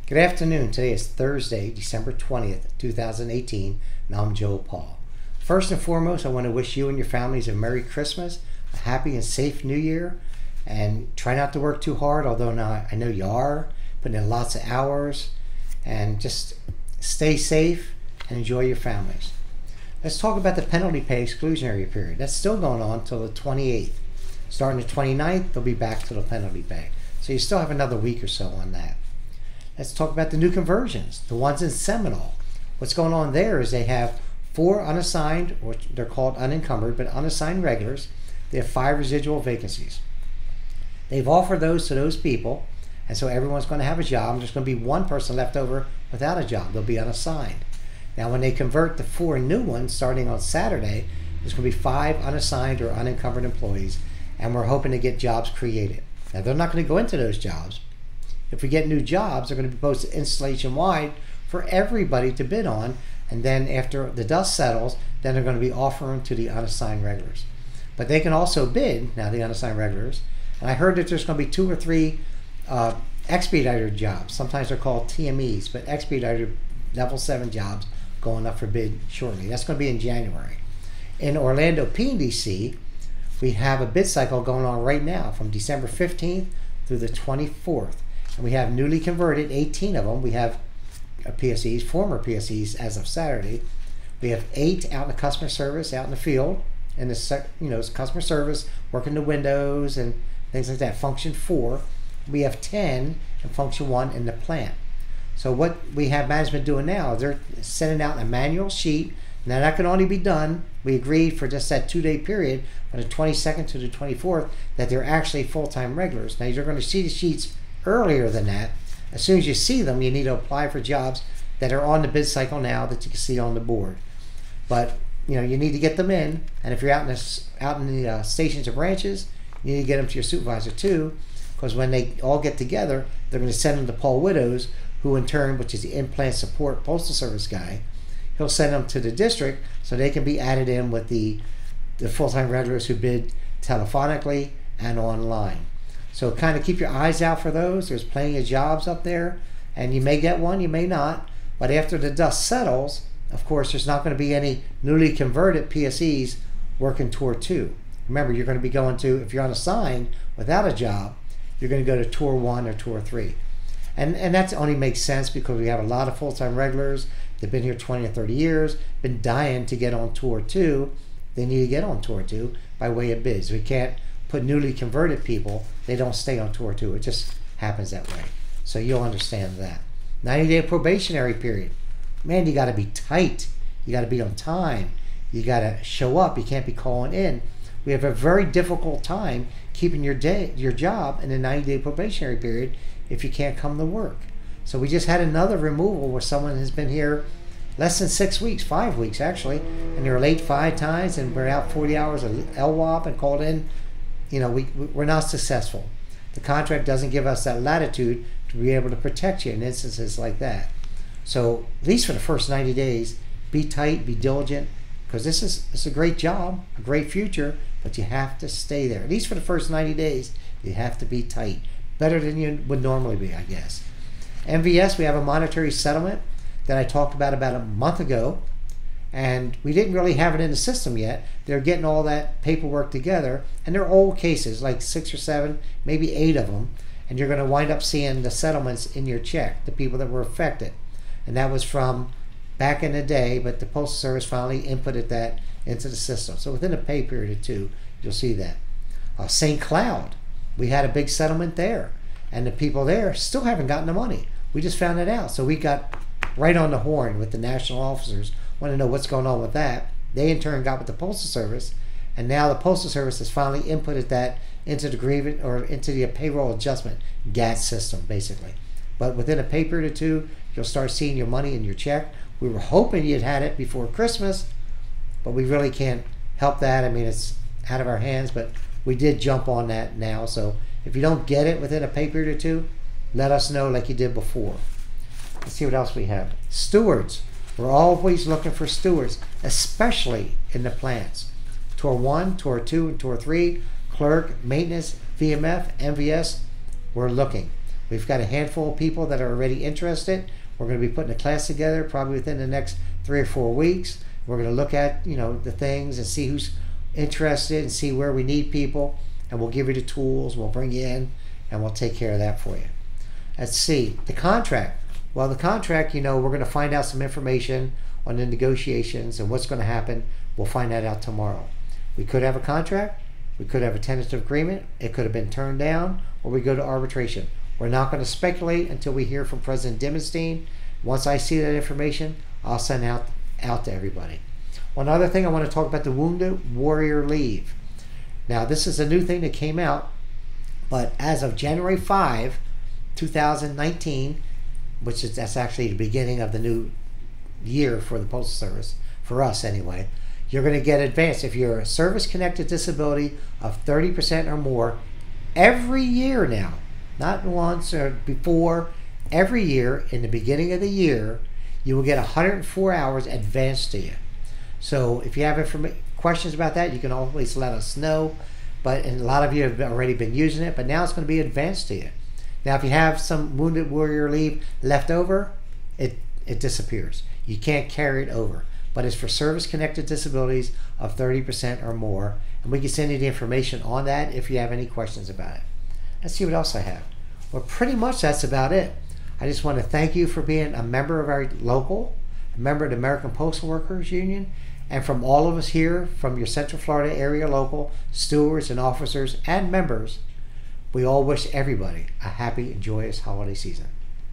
Good afternoon. Today is Thursday, December 20th, 2018, and I'm Joe Paul. First and foremost, I want to wish you and your families a Merry Christmas, a happy and safe New Year, and try not to work too hard, although now I know you are, putting in lots of hours, and just stay safe and enjoy your families. Let's talk about the penalty pay exclusionary period. That's still going on until the 28th. Starting the 29th, they'll be back to the penalty pay. So you still have another week or so on that. Let's talk about the new conversions, the ones in Seminole. What's going on there is they have 4 unassigned, or they're called unencumbered, but unassigned regulars. They have 5 residual vacancies. They've offered those to those people, and so everyone's going to have a job. There's going to be one person left over without a job. They'll be unassigned. Now, when they convert the 4 new ones starting on Saturday, there's going to be 5 unassigned or unencumbered employees, and we're hoping to get jobs created. Now, they're not going to go into those jobs. If we get new jobs, they're going to be posted installation-wide for everybody to bid on, and then after the dust settles, then they're going to be offering to the unassigned regulars. But they can also bid, now the unassigned regulars, and I heard that there's going to be 2 or 3 expediter jobs. Sometimes they're called TMEs, but expediter level 7 jobs going up for bid shortly. That's going to be in January. In Orlando PDC, we have a bid cycle going on right now from December 15th through the 24th. And we have newly converted 18 of them. We have PSEs, former PSEs as of Saturday. We have 8 out in the customer service, out in the field, and it's customer service, working the windows and things like that. Function 4. We have 10 in function 1 in the plant. So what we have management doing now is they're sending out a manual sheet. Now that can only be done, we agreed for just that 2-day period, from the 22nd to the 24th, that they're actually full-time regulars. Now you're going to see the sheets earlier than that. As soon as you see them, you need to apply for jobs that are on the bid cycle now that you can see on the board. But you need to get them in, and if you're out in the stations or branches, you need to get them to your supervisor too, because when they all get together, they're going to send them to Paul Widows, who in turn, which is the in-plant support postal service guy, he'll send them to the district so they can be added in with the full-time regulars who bid telephonically and online. So kind of keep your eyes out for those. There's plenty of jobs up there, and you may get one, you may not. But after the dust settles, of course, there's not going to be any newly converted PSEs working Tour 2. Remember, you're going to be going to, if you're unassigned without a job, you're going to go to Tour 1 or Tour 3. And that only makes sense because we have a lot of full-time regulars. They've been here 20 or 30 years, been dying to get on Tour 2. They need to get on Tour 2 by way of bids. We can't put newly converted people, they don't stay on Tour 2. It just happens that way. So you'll understand that. 90-day probationary period. Man, you got to be tight. You got to be on time. You got to show up. You can't be calling in. We have a very difficult time keeping your job in the 90-day probationary period if you can't come to work. So we just had another removal where someone has been here less than 6 weeks, 5 weeks actually, and they were late 5 times and we're out 40 hours of LWOP and called in. We're not successful. The contract doesn't give us that latitude to be able to protect you in instances like that. So at least for the first 90 days, be tight, be diligent, because this is a great job, a great future, but you have to stay there. At least for the first 90 days, you have to be tight. Better than you would normally be, I guess. MVS, we have a monetary settlement that I talked about a month ago, and we didn't really have it in the system yet. They're getting all that paperwork together, and they're old cases, like 6 or 7, maybe 8 of them, and you're going to wind up seeing the settlements in your check, the people that were affected. And that was from back in the day, but the Postal Service finally inputted that into the system. So within a pay period or 2, you'll see that. St. Cloud, we had a big settlement there, and the people there still haven't gotten the money. We just found it out. So we got right on the horn with the national officers, want to know what's going on with that. They in turn got with the Postal Service, and now the Postal Service has finally inputted that into the grievance or into the payroll adjustment GAT system, basically. But within a pay period or 2, you'll start seeing your money in your check. We were hoping you'd had it before Christmas, but we really can't help that. I mean, it's out of our hands, but we did jump on that now. So if you don't get it within a pay period or 2, let us know like you did before. Let's see what else we have. Stewards. We're always looking for stewards, especially in the plants. Tour 1, Tour 2, and Tour 3, clerk, maintenance, VMF, MVS, we're looking. We've got a handful of people that are already interested. We're going to be putting a class together probably within the next 3 or 4 weeks. We're going to look at, the things and see who's interested and see where we need people, and we'll give you the tools. We'll bring you in, and we'll take care of that for you. Let's see, the contract. Well, the contract, we're going to find out some information on the negotiations and what's going to happen. We'll find that out tomorrow. We could have a contract. We could have a tentative agreement. It could have been turned down, or we go to arbitration. We're not going to speculate until we hear from President Dimenstein. Once I see that information, I'll send out to everybody. One other thing, I want to talk about the Wounded Warrior Leave. Now, this is a new thing that came out, but as of January 5, 2019, that's actually the beginning of the new year for the Postal Service, for us anyway, you're going to get advanced. If you're a service-connected disability of 30% or more, every year now, not once or before, every year in the beginning of the year, you will get 104 hours advanced to you. So if you have questions about that, you can always let us know. And a lot of you have already been using it, but now it's going to be advanced to you. Now, if you have some Wounded Warrior Leave left over, it disappears. You can't carry it over. But it's for service-connected disabilities of 30% or more. And we can send you the information on that if you have any questions about it. Let's see what else I have. Well, pretty much that's about it. I just want to thank you for being a member of our local, a member of the American Postal Workers Union, and from all of us here, from your Central Florida area local, stewards and officers and members, we all wish everybody a happy and joyous holiday season.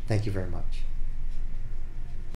Thank you very much.